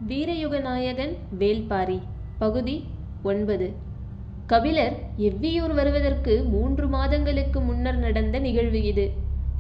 வீரயுகநாயகன் வேள்பாரி பகுதி 9. கபிலர் எவ்வியூர் வருவதற்கு 3 மாதங்களுக்கு முன்னர் நடந்த நிகழ்வு இது.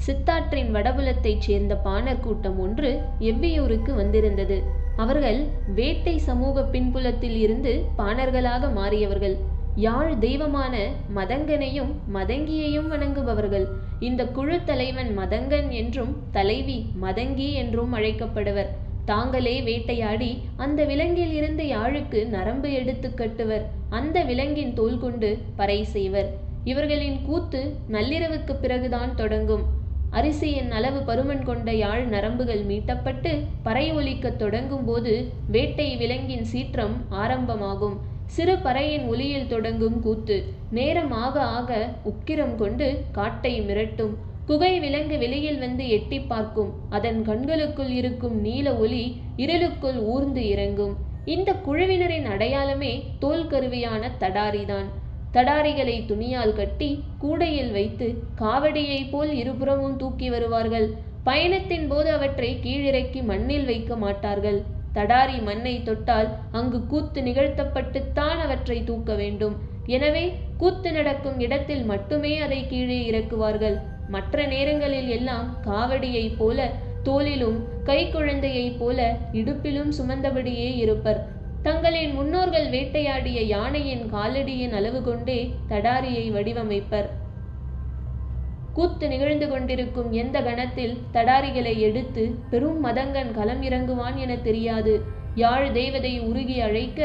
சித்தாற்றின் வடபுலத்தைச் சேர்ந்த பாணர் கூட்டம் ஒன்று எவ்வியூருக்கு வந்திருந்தது. அவர்கள் வேட்டை சமூக பின்புலத்தில் இருந்து பாணர்களாக மாறியவர்கள். யாழ் தெய்வமான மதங்கனையும் மதங்கியையும் வணங்குபவர்கள். இந்த குழு தலைவன் மதங்கன் என்றும் தலைவி மதங்கி என்றும் அழைக்கப்படுவர். தாங்களே வேட்டையாடி அந்த விலங்கில் இருந்து யாழுக்கு நரம்பு எடுத்து கட்டுவர். அந்த விலங்கின் தோல் கொண்டு பறை செய்வர். இவர்களின் கூத்து நள்ளிரவுக்கு பிறகுதான் தொடங்கும். அரிசியின் அளவு பருமன் கொண்ட யாழ் நரம்புகள் மீட்டப்பட்டு பறை ஒலிக்க தொடங்கும் போது வேட்டை விலங்கின் சீற்றம் ஆரம்பமாகும். சிறு பறையின் ஒலியில் தொடங்கும் கூத்து நேரம் ஆக ஆக உக்கிரம் கொண்டு காட்டை மிரட்டும். குகை விலங்கு வெளியில் வந்து எட்டி பார்க்கும். அதன் கண்களுக்குள் இருக்கும் நீல ஒளி இருளுக்குள் ஊர்ந்து இறங்கும். இந்த குழுவினரின் அடையாளமே தோல் கருவியான தடாரிதான். தடாரிகளை துணியால் கட்டி கூடையில் வைத்து காவடியை போல் இருபுறமும் தூக்கி வருவார்கள். பயணத்தின் போது அவற்றை கீழிறக்கி மண்ணில் வைக்க மாட்டார்கள். தடாரி மண்ணை தொட்டால் அங்கு கூத்து நிகழ்த்தப்பட்டுத்தான் அவற்றை தூக்க வேண்டும். எனவே கூத்து நடக்கும் இடத்தில் மட்டுமே அதை கீழே இறக்குவார்கள். மற்ற நேரங்களில் எல்லாம் காவடியைப் போல தோளிலும் கைக்குழந்தையைப் போல இடுப்பிலும் சுமந்தபடியே இருப்பர். தங்களின் முன்னோர்கள் வேட்டையாடிய யானையின் காலடியின் அளவு கொண்டே தடாரியை வடிவமைப்பர். கூத்து நிகழ்ந்து கொண்டிருக்கும் எந்த கணத்தில் தடாரிகளை எடுத்து பெரும் மதங்கன் களம் இறங்குவான் என தெரியாது. யாழ் தெய்வதை உருகி அழைக்க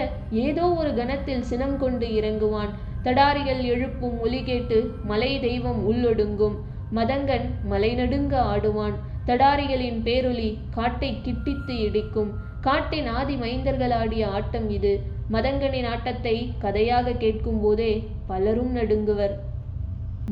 ஏதோ ஒரு கணத்தில் சினம் கொண்டு இறங்குவான். தடாரிகள் எழுப்பும் ஒலி கேட்டு மலை தெய்வம் உள்ளொடுங்கும். மதங்கன் மலை நடுங்க ஆடுவான். தடாரிகளின் பேரொலி காட்டை கிட்டித்து இடிக்கும். காட்டின் ஆதி மைந்தர்கள் ஆடிய ஆட்டம் இது. மதங்கனின் ஆட்டத்தை கதையாக கேட்கும் போதே பலரும் நடுங்குவர்.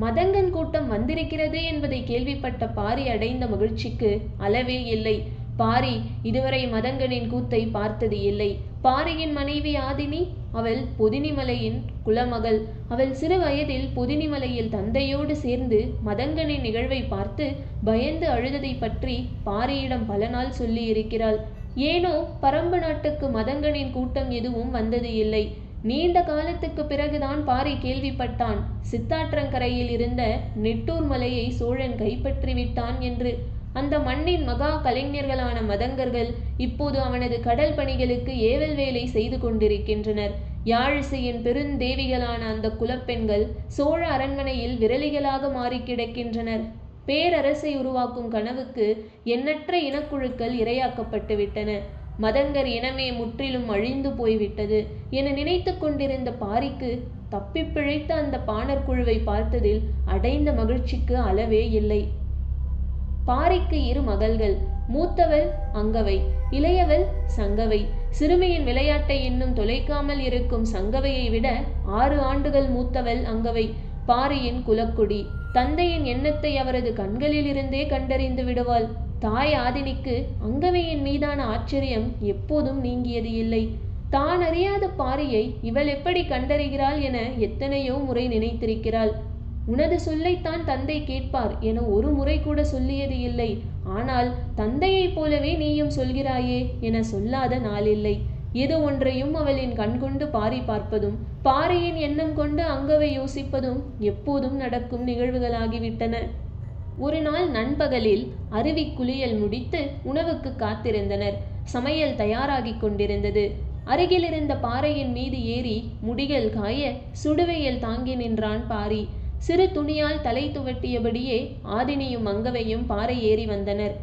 மதங்கன் கூட்டம் வந்திருக்கிறது என்பதை கேள்விப்பட்ட பாரி அடைந்த மகிழ்ச்சிக்கு அளவே இல்லை. பாரி இதுவரை மதங்கனின் கூத்தை பார்த்தது இல்லை. பாரியின் மனைவி ஆதினி, அவள் பொதினிமலையின் குலமகள். அவள் சிறு வயதில் பொதினிமலையில் தந்தையோடு சேர்ந்து மதங்கனின் நிகழ்வை பார்த்து பயந்து அழுததை பற்றி பாரியிடம் பல நாள் சொல்லி இருக்கிறாள். ஏனோ பரம்பு நாட்டுக்கு மதங்கனின் கூட்டம் எதுவும் வந்தது இல்லை. நீண்ட காலத்துக்கு பிறகுதான் பாரி கேள்விப்பட்டான் சித்தாற்றங்கரையில் இருந்த நெட்டூர் மலையை சோழன் கைப்பற்றி விட்டான் என்று. அந்த மண்ணின் மகா கலைஞர்களான மதங்கர்கள் இப்போது அவனது கடல் பணிகளுக்கு ஏவல் வேலை செய்து கொண்டிருக்கின்றனர். யாழிசையின் பெருந்தேவிகளான அந்த குலப்பெண்கள் சோழ அரண்மனையில் விரலிகளாக மாறி கிடக்கின்றனர். பேரரசை உருவாக்கும் கனவுக்கு எண்ணற்ற இனக்குழுக்கள் இரையாக்கப்பட்டு விட்டன. மதங்கர் இனமே முற்றிலும் அழிந்து போய்விட்டது என நினைத்து கொண்டிருந்த பாரிக்கு தப்பி பிழைத்த அந்த பாணர் குழுவை பார்த்ததில் அடைந்த மகிழ்ச்சிக்கு அளவே இல்லை. பாரிக்கு 2 மகள்கள். மூத்தவள் அங்கவை, இளையவள் சங்கவை. சிறுமியின் விளையாட்டை இன்னும் தொலைக்காமல் இருக்கும் சங்கவையை விட 6 ஆண்டுகள் மூத்தவள் அங்கவை. பாரியின் குலக்குடி. தந்தையின் எண்ணத்தை அவரது கண்களில் இருந்தே கண்டறிந்து விடுவாள். தாய் ஆதினிக்கு அங்கவையின் மீதான ஆச்சரியம் எப்போதும் நீங்கியது இல்லை. தான் அறியாத பாரியை இவள் எப்படி கண்டறிகிறாள் என எத்தனையோ முறை நினைத்திருக்கிறாள். உனது சொல்லைத்தான் தந்தை கேட்பார் என ஒரு முறை கூட சொல்லியது இல்லை. ஆனால் தந்தையைப் போலவே நீயும் சொல்கிறாயே என சொல்லாத நாளில்லை. எது ஒன்றையும் அவளின் கண்கொண்டு பாரி பார்ப்பதும் பாரியின் எண்ணம் கொண்டு அங்கவை யோசிப்பதும் எப்போதும் நடக்கும் நிகழ்வுகளாகிவிட்டன. ஒரு நாள் நண்பகலில் அருவி குளியல் முடித்து உணவுக்கு காத்திருந்தனர். சமையல் தயாராகி கொண்டிருந்தது. அருகிலிருந்த பாறையின் மீது ஏறி முடிகள் காய சுடுவையில் தாங்கி நின்றான் பாரி. சிறு துணியால் தலை துவட்டியபடியே ஆதினியும் அங்கவையும் பாறை ஏறி வந்தனர்.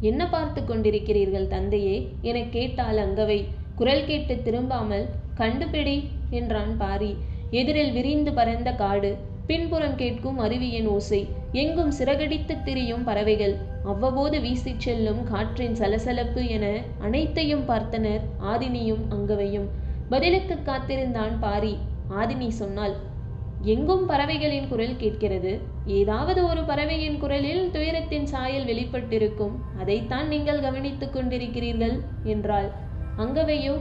என்ன பார்த்து கொண்டிருக்கிறீர்கள் தந்தையே என கேட்டாள் அங்கவை. குரல் கேட்டு திரும்பாமல் கண்டுபிடி என்றான் பாரி. எதிரில் விரிந்து பறந்த காடு, பின்புறம் கேட்கும் அருவியின் ஓசை, எங்கும் சிறகடித்து திரியும் பறவைகள், அவ்வப்போது வீசிச் செல்லும் காற்றின் சலசலப்பு என அனைத்தையும் பார்த்தனர் ஆதினியும் அங்கவையும். பதிலுக்கு காத்திருந்தான் பாரி. ஆதினி சொன்னாள், எங்கும் பறவைகளின் குரல் கேட்கிறது. ஏதாவது ஒரு பறவையின் குரலில் துயரத்தின் சாயல் வெளிப்பட்டிருக்கும். அதைத்தான் நீங்கள் கவனித்துக் கொண்டிருக்கிறீர்கள் என்றாள். அங்கவையோ,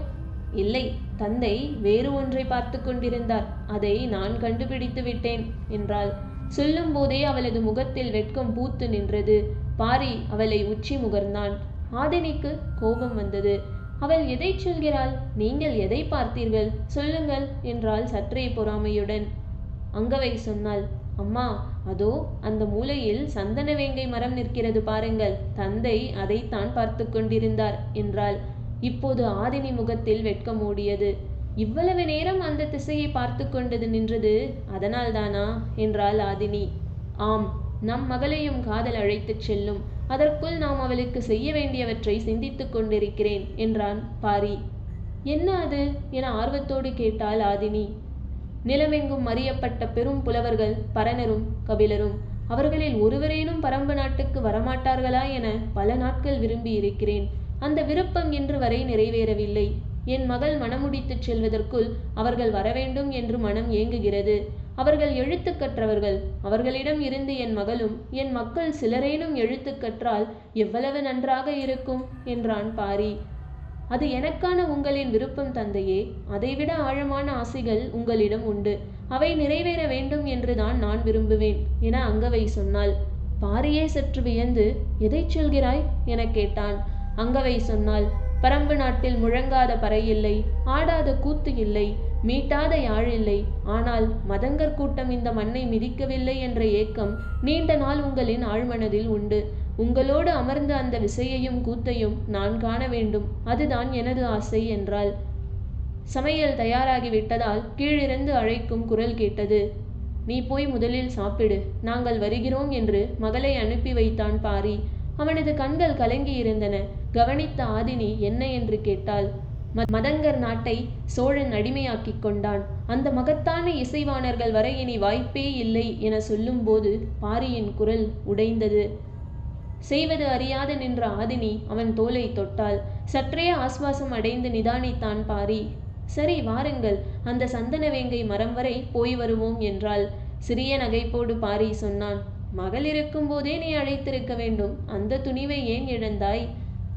இல்லை, தந்தை வேறு ஒன்றை பார்த்து கொண்டிருந்தார். அதை நான் கண்டுபிடித்து விட்டேன் என்றாள். சொல்லும் போதே அவளது முகத்தில் வெட்கம் பூத்து நின்றது. பாரி அவளை உச்சி முகர்ந்தான். ஆதினிக்கு கோபம் வந்தது. அவள் எதை சொல்கிறாள்? நீங்கள் எதை பார்த்தீர்கள்? சொல்லுங்கள் என்றாள் சற்றே பொறாமையுடன். அங்கவை சொன்னாள், அம்மா, அதோ அந்த மூலையில் சந்தன வேங்கை மரம் நிற்கிறது பாருங்கள். தந்தை அதைத்தான் பார்த்து கொண்டிருந்தார் என்றாள். இப்போது ஆதினி முகத்தில் வெட்கம் ஓடியது. இவ்வளவு நேரம் அந்த திசையை பார்த்து கொண்டது நின்றது அதனால்தானா என்றாள் ஆதினி. ஆம், நம் மகளையும் காதல் அழைத்துச் செல்லும். அதற்குள் நாம் அவளுக்கு செய்ய வேண்டியவற்றை சிந்தித்துக் கொண்டிருக்கிறேன் என்றான் பாரி. என்ன அது என ஆர்வத்தோடு கேட்டாள் ஆதினி. நிலமெங்கும் அறியப்பட்ட பெரும் புலவர்கள் பரணரும் கபிலரும். அவர்களில் ஒருவரேனும் பரம்பு நாட்டுக்கு வரமாட்டார்களா என பல நாட்கள் விரும்பி இருக்கிறேன். அந்த விருப்பம் இன்று வரை நிறைவேறவில்லை. என் மகள் மணமுடித்துச் செல்வதற்குள் அவர்கள் வரவேண்டும் என்று மனம் ஏங்குகிறது. அவர்கள் எழுத்து கற்றவர்கள். அவர்களிடம் இருந்து என் மகளும் என் மக்கள் சிலரேனும் எழுத்து கற்றால் எவ்வளவு நன்றாக இருக்கும் என்றான் பாரி. அது எனக்கான உங்களின் விருப்பம் தந்தையே. அதைவிட ஆழமான ஆசைகள் உங்களிடம் உண்டு. அவை நிறைவேற வேண்டும் என்றுதான் நான் விரும்புவேன் என அங்கவை சொன்னாள். பாரியே சற்று வியந்து, எதை சொல்கிறாய் என கேட்டான். அங்கவை சொன்னாள், பரம்பு நாட்டில் முழங்காத பறை இல்லை, ஆடாத கூத்து இல்லை, மீட்டாத யாழ் இல்லை. ஆனால் மதங்கர் கூட்டம் இந்த மண்ணை மிதிக்கவில்லை என்ற ஏக்கம் நீண்ட நாள் உங்களின் ஆழ்மனதில் உண்டு. உங்களோடு அமர்ந்த அந்த விசையையும் கூத்தையும் நான் காண வேண்டும். அதுதான் எனது ஆசை என்றாள். சமையல் தயாராகிவிட்டதால் கீழிருந்து அழைக்கும் குரல் கேட்டது. நீ போய் முதலில் சாப்பிடு, நாங்கள் வருகிறோம் என்று மகளை அனுப்பி வைத்தான் பாரி. அவனது கண்கள் கலங்கி இருந்தன. கவனித்த ஆதினி என்ன என்று கேட்டாள். மதங்கர் நாட்டை சோழன் அடிமையாக்கிக் கொண்டான். அந்த மகத்தான இசைவாணர்கள் வர இனி வாய்ப்பே இல்லை என சொல்லும்போது பாரியின் குரல் உடைந்தது. செய்வது அறியாது நின்ற ஆதினி அவன் தோலை தொட்டாள். சற்றே ஆஸ்வாசம் அடைந்து நிதானித்தான் பாரி. சரி, வாருங்கள், அந்த சந்தன வேங்கை மரம் வரை போய் வருவோம் என்றாள். சிறிய நகைப்போடு பாரி சொன்னான், மகள் இருக்கும் போதே நீ அழைத்திருக்க வேண்டும். அந்த துணிவை ஏன் இழந்தாய்?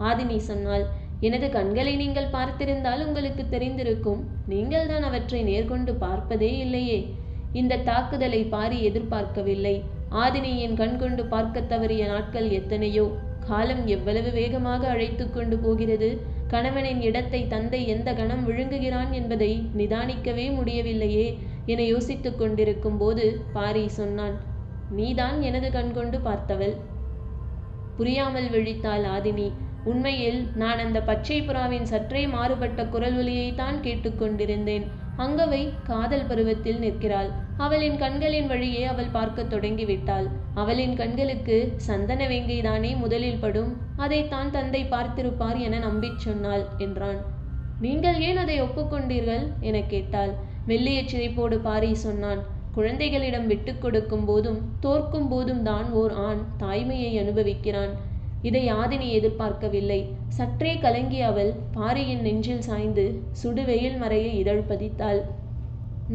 ஆதினி சொன்னாள், எனது கண்களை நீங்கள் பார்த்திருந்தால் உங்களுக்கு தெரிந்திருக்கும். நீங்கள் தான் அவற்றை நேர்கொண்டு பார்ப்பதே இல்லையே. இந்த தாக்குதலை பாரி எதிர்பார்க்கவில்லை. ஆதினியின் கண் கொண்டு பார்க்க தவறிய நாட்கள் எத்தனையோ. காலம் எவ்வளவு வேகமாக அழைத்து கொண்டு போகிறது. கணவனின் இடத்தை தந்தை எந்த கணம் விழுங்குகிறான் என்பதை நிதானிக்கவே முடியவில்லையே என யோசித்துக் கொண்டிருக்கும் போது பாரி சொன்னான், நீதான் எனது கண் கொண்டு பார்த்தவள். புரியாமல் விழித்தாள் ஆதினி. உண்மையில் நான் அந்த பச்சை புறாவின் சற்றே மாறுபட்ட குரல் ஒலியைத்தான் கேட்டுக்கொண்டிருந்தேன். அங்கவை காதல் பருவத்தில் நிற்கிறாள். அவளின் கண்களின் வழியே அவள் பார்க்க தொடங்கிவிட்டாள். அவளின் கண்களுக்கு சந்தன வேங்கைதானே முதலில் படும். அதைத்தான் தந்தை பார்த்திருப்பார் என நம்பிச் சொன்னாள் என்றான். நீங்கள் ஏன் அதை ஒப்புக்கொண்டீர்கள் என கேட்டாள். மெல்லிய சிரிப்போடு பாரி சொன்னான், குழந்தைகளிடம் விட்டு கொடுக்கும் போதும் தோற்கும் போதும் தான் ஓர் ஆண் தாய்மையை அனுபவிக்கிறான். இதை ஆதினி எதிர்பார்க்கவில்லை. சற்றே கலங்கிய அவள் பாரியின் நெஞ்சில் சாய்ந்து சுடுவெயில் மறைய இதழ் பதித்தாள்.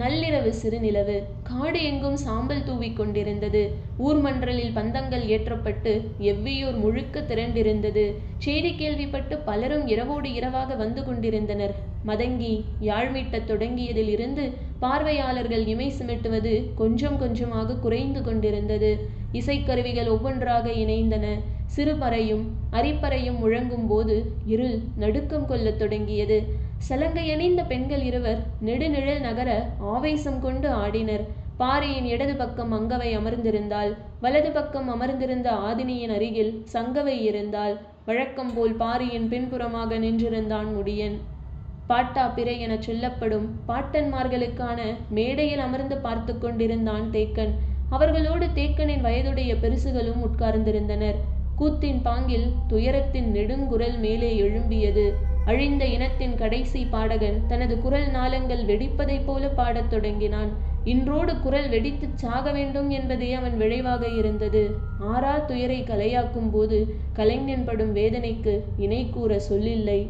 நள்ளிரவு சிறுநிலவு. காடு எங்கும் சாம்பல் தூவிக் கொண்டிருந்தது. ஊர்மன்றலில் பந்தங்கள் ஏற்றப்பட்டு எவ்வியூர் முழுக்க திரண்டிருந்தது. செய்தி கேள்விப்பட்டு பலரும் இரவோடு இரவாக வந்து கொண்டிருந்தனர். மதங்கி யாழ்மீட்டத் தொடங்கியதில் இருந்து பார்வையாளர்கள் இமை சிமிட்டுவது கொஞ்சம் கொஞ்சமாக குறைந்து கொண்டிருந்தது. இசைக்கருவிகள் ஒவ்வொன்றாக இணைந்தன. சிறுபறையும் அரிப்பறையும் முழங்கும் போது இருள் நடுக்கம் கொள்ளத் தொடங்கியது. சலங்கையணிந்த பெண்கள் இருவர் நெடுநிழல் நகர ஆவேசம் கொண்டு ஆடினர். பாரியின் இடது பக்கம் அங்கவை அமர்ந்திருந்தாள். வலது பக்கம் அமர்ந்திருந்த ஆதினியின் அருகில் சங்கவை இருந்தாள். வழக்கம் போல் பாரியின் பின்புறமாக நின்றிருந்தான் முடியன். பாட்டா பிறை என சொல்லப்படும் பாட்டன்மார்களுக்கான மேடையில் அமர்ந்து பார்த்து கொண்டிருந்தான் தேக்கன். அவர்களோடு தேக்கனின் வயதுடைய பெருசுகளும் உட்கார்ந்திருந்தனர். கூத்தின் பாங்கில் துயரத்தின் நெடுங்குரல் மேலே எழும்பியது. அழிந்த இனத்தின் கடைசி பாடகன் தனது குரல் நாளங்கள் வெடிப்பதைப் போல பாடத் தொடங்கினான். இன்றோடு குரல் வெடித்துச் சாக வேண்டும் என்பதே அவன் விளைவாக இருந்தது. ஆறா துயரை கலையாக்கும் போது கலைஞன் படும் வேதனைக்கு இணை கூற சொல்லில்லை.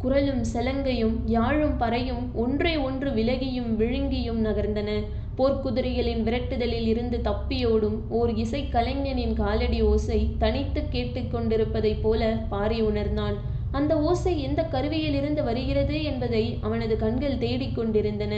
குரலும் சலங்கையும் யாழும் பறையும் ஒன்றை ஒன்று விலகியும் விழுங்கியும் நகர்ந்தன. போர்க்குதிரைகளின் விரட்டுதலில் இருந்து தப்பியோடும் ஓர் இசை கலைஞனின் காலடி ஓசை தனித்து கேட்டுக்கொண்டிருப்பதைப் போல பாரி உணர்ந்தான். அந்த ஓசை எந்த கருவியிலிருந்து வருகிறது என்பதை அவனது கண்கள் தேடிக்கொண்டிருந்தன.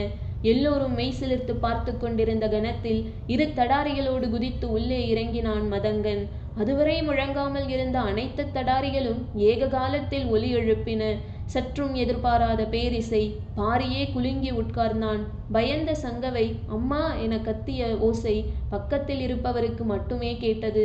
எல்லோரும் மெய்சிலிர்த்து பார்த்து கொண்டிருந்த கணத்தில் இரு தடாரிகளோடு குதித்து உள்ளே இறங்கினான் மதங்கன். அதுவரை முழங்காமல் இருந்த அனைத்து தடாரிகளும் ஏக காலத்தில் ஒலி எழுப்பின. சற்றும் எதிர்பாராத பேரிசை. பாரியே குலுங்கி உட்கார்ந்தான். பயந்த சங்கவை அம்மா என கத்திய ஓசை பக்கத்தில் இருப்பவருக்கு மட்டுமே கேட்டது.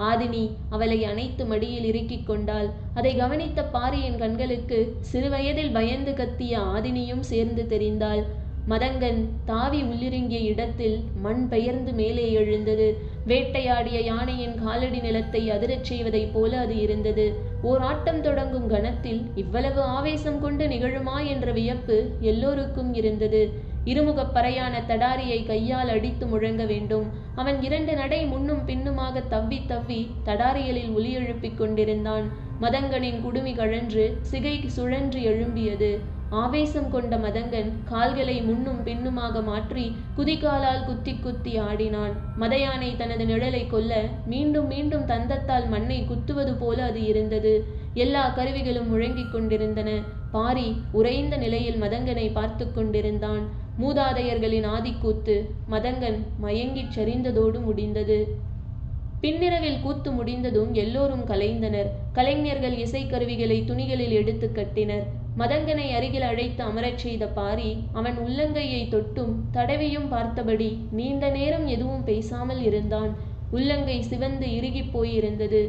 ஆதினி அவளை அணைத்து மடியில் இறுக்கிக் கொண்டாள். அதை கவனித்த பாரியின் கண்களுக்கு சிறுவயதில் பயந்து கத்திய ஆதினியும் சேர்ந்து தெரிந்தாள். மதங்கன் தாவி உள்ளிறங்கிய இடத்தில் மண் பெயர்ந்து மேலே எழுந்தது. வேட்டையாடிய யானையின் காலடி நிலத்தை அதிரச் செய்வதைப் போல அது இருந்தது. ஓர் ஆட்டம் தொடங்கும் கணத்தில் இவ்வளவு ஆவேசம் கொண்டு நிகழுமா என்ற வியப்பு எல்லோருக்கும் இருந்தது. இருமுகப் பறையான தடாரியை கையால் அடித்து முழங்க வேண்டும். அவன் 2 நடை முன்னும் பின்னுமாக தவ்வி தவ்வி தடாரியலில் ஒலி எழுப்பிக் கொண்டிருந்தான். மதங்கனின் குடுமி கழன்று சிகை சுழன்று எழும்பியது. ஆவேசம் கொண்ட மதங்கன் கால்களை முன்னும் பின்னுமாக மாற்றி குதிகாலால் குத்தி குத்தி ஆடினான். மதயானை தனது நிழலை கொல்ல மீண்டும் மீண்டும் தந்தத்தால் மண்ணை குத்துவது போல அது இருந்தது. எல்லா கருவிகளும் முழங்கிக் கொண்டிருந்தன. பாரி உறைந்த நிலையில் மதங்கனை பார்த்து கொண்டிருந்தான். மூதாதையர்களின் ஆதிக்கூத்து. மதங்கன் மயங்கிச் சரிந்ததோடு முடிந்தது. பின்னிரவில் கூத்து முடிந்ததும் எல்லோரும் கலைந்தனர். கலைஞர்கள் இசைக்கருவிகளை துணிகளில் எடுத்து கட்டினர். மதங்கனை அருகில் அழைத்து அமரச் செய்த பாரி அவன் உள்ளங்கையை தொட்டும் தடவியும் பார்த்தபடி நீண்ட நேரம் எதுவும் பேசாமல் இருந்தான். உள்ளங்கை சிவந்து இறுகிப் போயிருந்தது.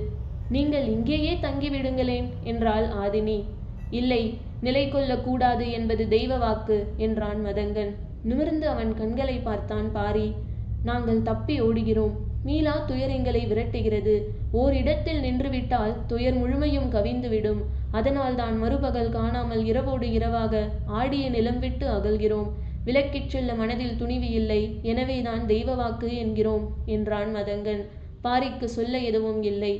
நீங்கள் இங்கேயே தங்கிவிடுங்களேன் என்றாள் ஆதினி. இல்லை, நிலை கொள்ளக்கூடாது என்பது தெய்வ வாக்கு என்றான் மதங்கன். நிமிர்ந்து அவன் கண்களை பார்த்தான் பாரி. நாங்கள் தப்பி ஓடுகிறோம். மீளா துயர் எங்களை விரட்டுகிறது. ஓரிடத்தில் நின்றுவிட்டால் துயர் முழுமையும் கவிந்துவிடும். அதனால் தான் மறுபகல் காணாமல் இரவோடு இரவாக ஆடிய நிலம் விட்டு அகல்கிறோம். விலக்கிச் செல்ல மனதில் துணிவு இல்லை. எனவேதான் தெய்வ வாக்கு என்கிறோம் என்றான் மதங்கன். பாரிக்கு சொல்ல எதுவும் இல்லை.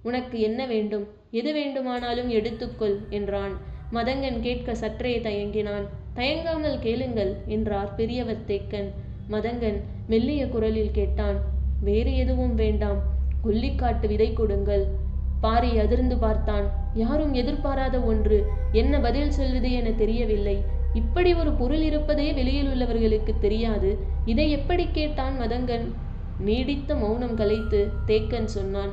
உனக்கு என்ன வேண்டும்? எது வேண்டுமானாலும் எடுத்துக்கொள் என்றான். மதங்கன் கேட்க சற்றே தயங்கினான். தயங்காமல் கேளுங்கள் என்றார் பெரியவர் தேக்கன். மதங்கன் மெல்லிய குரலில் கேட்டான். வேறு எதுவும் வேண்டாம். கொல்லிக்காட்டு விதை கொடுங்கள். பாரி அதிர்ந்து பார்த்தான். யாரும் எதிர்பாராத ஒன்று. என்ன பதில் சொல்வது என தெரியவில்லை. இப்படி ஒரு பொருள் இருப்பதே வெளியில் உள்ளவர்களுக்கு தெரியாது. இதை எப்படி கேட்டான் மதங்கன்? நீடித்த மௌனம் கலைத்து தேக்கன் சொன்னான்.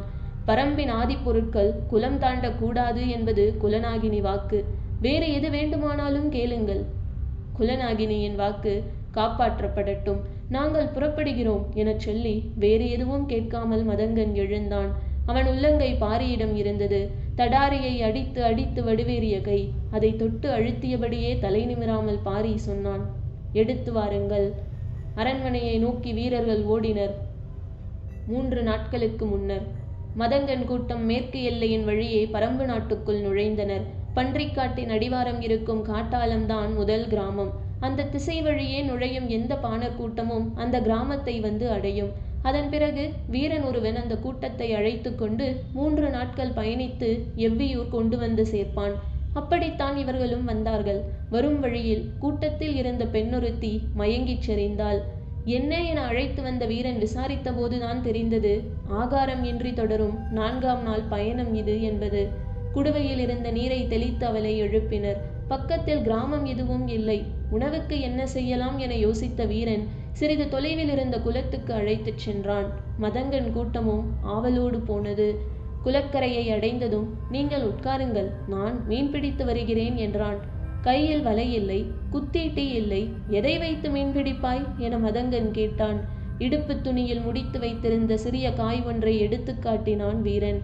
பரம்பின் ஆதிப்பொருட்கள் குலம் தாண்டக்கூடாது என்பது குலநாகினி வாக்கு. வேறு எது வேண்டுமானாலும் கேளுங்கள். குலநாகினியின் வாக்கு காப்பாற்றப்படட்டும். நாங்கள் புறப்படுகிறோம் எனச் சொல்லி வேறு எதுவும் கேட்காமல் மதங்கன் எழுந்தான். அவன் உள்ளங்கை பாரியிடம் இருந்தது. தடாரியை அடித்து அடித்து வடிவேறிய கை. அதை தொட்டு அழுத்தியபடியே தலை நிமிராமல் பாரி சொன்னான். எடுத்து வாருங்கள். அரண்மனையை நோக்கி வீரர்கள் ஓடினர். 3 நாட்களுக்கு முன்னர் மதங்கன் கூட்டம் மேற்கு எல்லையின் வழியே பரம்பு நாட்டுக்குள் நுழைந்தனர். பன்றிக்காட்டின் அடிவாரம் இருக்கும் காட்டாலம்தான் முதல் கிராமம். அந்த திசை வழியே நுழையும் எந்த பாணர் கூட்டமும் அந்த கிராமத்தை வந்து அடையும். அதன் பிறகு வீரன் ஒருவன் அந்த கூட்டத்தை அழைத்து கொண்டு 3 நாட்கள் பயணித்து எவ்வியூர் கொண்டு வந்து சேர்ப்பான். அப்படித்தான் இவர்களும் வந்தார்கள். வரும் வழியில் கூட்டத்தில் இருந்த பெண்ணொருத்தி மயங்கிச் செறிந்தாள். என்ன என அழைத்து வந்த வீரன் விசாரித்த போதுதான் தெரிந்தது ஆகாரம் இன்றி தொடரும் 4ஆம் நாள் பயணம் இது என்பது. குடுவையில் இருந்த நீரை தெளித்து அவளை எழுப்பினர். பக்கத்தில் கிராமம் எதுவும் இல்லை. உணவுக்கு என்ன செய்யலாம் என யோசித்த வீரன் சிறிது தொலைவில் இருந்த குளத்துக்கு அழைத்துச் சென்றான். மதங்கன் கூட்டமும் ஆவலோடு போனது. குளக்கரையை அடைந்ததும் நீங்கள் உட்காருங்கள், நான் மீன் பிடித்து வருகிறேன் என்றான். கையில் வலை இல்லை, குத்தீட்டி இல்லை. எதை வைத்து மீன் பிடிப்பாய் என மதங்கன் கேட்டான். இடுப்பு துணியில் முடித்து வைத்திருந்த சிறிய காய் ஒன்றை எடுத்து காட்டினான் வீரன்.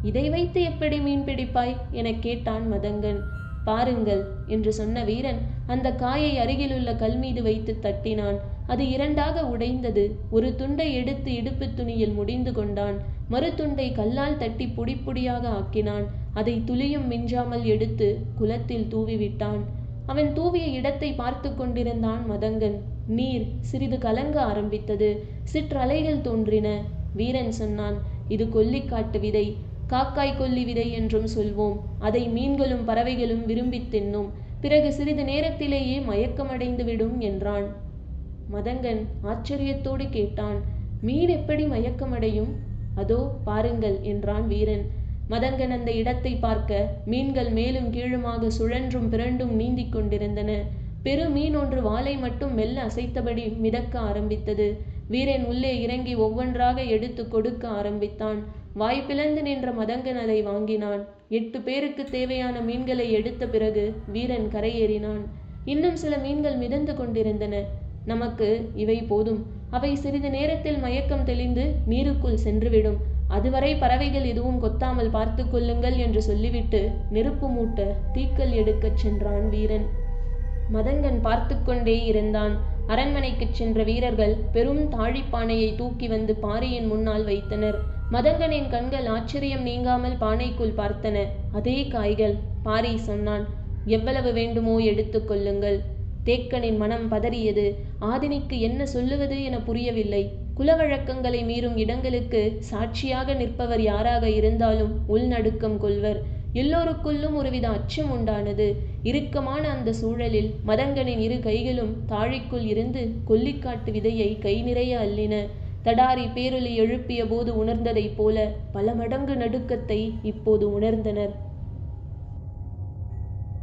இதை வைத்து எப்படி மீன் பிடிப்பாய் என கேட்டான் மதங்கன். பாருங்கள் என்று சொன்ன வீரன் அந்த காயை அருகிலுள்ள கல் மீது வைத்து தட்டினான். அது 2ஆக உடைந்தது. ஒரு துண்டை எடுத்து இடுப்பு துணியில் முடிந்து கொண்டான். மறு துண்டை கல்லால் தட்டி பொடி பொடியாக ஆக்கினான். அதை துளியும் மிஞ்சாமல் எடுத்து குளத்தில் தூவிவிட்டான். அவன் தூவிய இடத்தை பார்த்து கொண்டிருந்தான் மதங்கன். நீர் சிறிது கலங்க ஆரம்பித்தது. சிற்றலைகள் தோன்றின. வீரன் சொன்னான், இது கொல்லிக்காட்டு விதை. காக்காய் கொல்லி விதை என்றும் சொல்வோம். அதை மீன்களும் பறவைகளும் விரும்பி தின்னும். பிறகு சிறிது நேரத்திலேயே மயக்கமடைந்து விடும் என்றான். மதங்கன் ஆச்சரியத்தோடு கேட்டான், மீன் எப்படி மயக்கமடையும்? அதோ பாருங்கள் என்றான் வீரன். மதங்கன் அந்த இடத்தை பார்க்க மீன்கள் மேலும் கீழுமாக சுழன்றும் பிறண்டும் நீந்தி கொண்டிருந்தன. பெரு மீன் ஒன்று வாளை மட்டும் மெல்ல அசைத்தபடி மிதக்க ஆரம்பித்தது. வீரன் உள்ளே இறங்கி ஒவ்வொன்றாக எடுத்து கொடுக்க ஆரம்பித்தான். வாய் பிளந்து நின்ற மதங்கன் அதை வாங்கினான். 8 பேருக்கு தேவையான மீன்களை எடுத்த பிறகு வீரன் கரையேறினான். இன்னும் சில மீன்கள் மிதந்து கொண்டிருந்தன. நமக்கு இவை போதும். அவை சிறிது நேரத்தில் மயக்கம் தெளிந்து நீருக்குள் சென்றுவிடும். அதுவரை பறவைகள் எதுவும் கொத்தாமல் பார்த்து கொள்ளுங்கள் என்று சொல்லிவிட்டு நெருப்பு மூட்ட தீக்கல் எடுக்கச் சென்றான் வீரன். மதங்கன் பார்த்து கொண்டே இருந்தான். அரண்மனைக்குச் சென்ற வீரர்கள் பெரும் தாழிப்பானையை தூக்கி வந்து பாரியின் முன்னால் வைத்தனர். மதங்கனின் கண்கள் ஆச்சரியம் நீங்காமல் பானைக்குள் பார்த்தன. அதே காய்கள். பாரி சொன்னான், எவ்வளவு வேண்டுமோ எடுத்து கொள்ளுங்கள். தேக்கனின் மனம் பதறியது. ஆதினிக்கு என்ன சொல்லுவது என புரியவில்லை. குலவழக்கங்களை மீறும் இடங்களுக்கு சாட்சியாக நிற்பவர் யாராக இருந்தாலும் உள்நடுக்கம் கொள்வர். எல்லோருக்குள்ளும் ஒருவித அச்சம் உண்டானது. இறுக்கமான அந்த சூழலில் மதங்கனின் 2 கைகளும் தாழிக்குள் இருந்து கொல்லிக்காட்டு விதையை கை நிறைய அள்ளின. தடாரி பேரொலி எழுப்பிய போது உணர்ந்ததைப் போல பல மடங்கு நடுக்கத்தை இப்போது உணர்ந்தனர்.